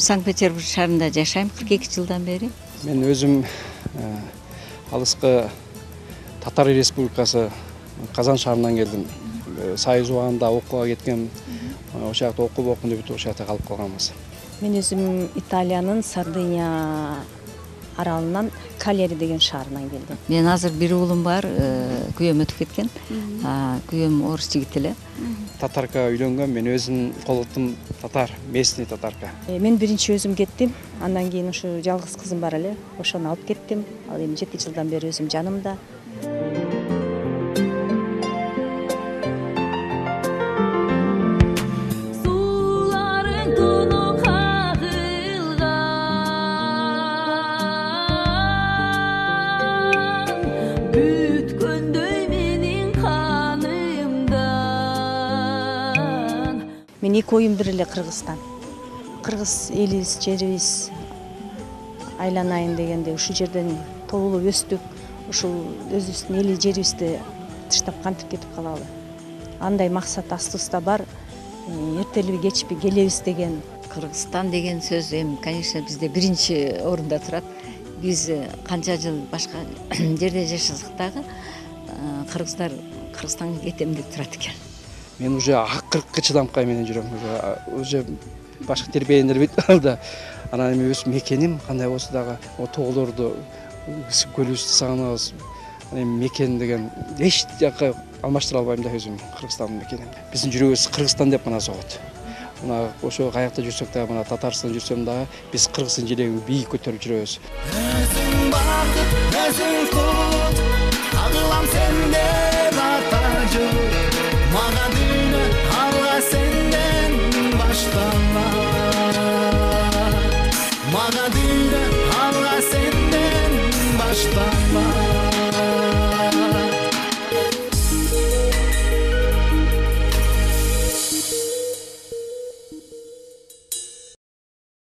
Санкт-Петербург шаарында жашайм 42 жылдан бери. Мен өзім алысқы Татар Республикасы Қазан шаарынан келдім. Сайыз убагында окууга кеткем. Ошол жакта окуп бүтүп ошол жакта калып калганбыз. Мен өзім Италиянын Сардыния аралынан Калери деген шаарынан келдим. Мен азыр бир уулум бар, күйөөм өтүп кеткен. Күйөөм орус жигит эле. Татарка үйлөнгөн, мен өзүм колдотум татар, местный татарка. Мен биринчи өзүм кеттим, андан кийин ушу жалгыз кызым бар эле, ошону алып кеттим. Ал эми 7 жылдан бери өзүм жанымда. Мен эки оюм бир эле Кыргызстан. Кыргыз элибиз, жерибиз айланайын дегенде ушул жерден тоолуп өстүк. Ушул өзүбүздүн эли жерибизди тыштап кантип кетип калалы. Андай максат астыбызда бар. Эртелиби кечпи келебиз деген. Кыргызстан деген сөз эми, конечно, бизде биринчи орунда турат. Биз канча жыл башка жерде жашасак дагы, кыргыздар Кыргызстанга кетем деп турат экен. Мен уже 40 чыдамкка менен жүрөм. Уже башка тербейендер бит алда. Анан эми өз мекеним кандай болсо дагы тоолорду, көлүбүздү сагынабыз. Эми мекен деген эч жакка алмаштыра албайм да өзүм Кыргызстандын мекенин. Биздин жүрөгүбүз Кыргызстан деп гана согот. Мына ошо каякта жүрсөк дагы, мына Татарстан жүрсөм дагы биз Кыргыздын желегин бийик көтөрүп жүрөбүз. Өзүң бакыт, өзүң кут, кагылам сенде.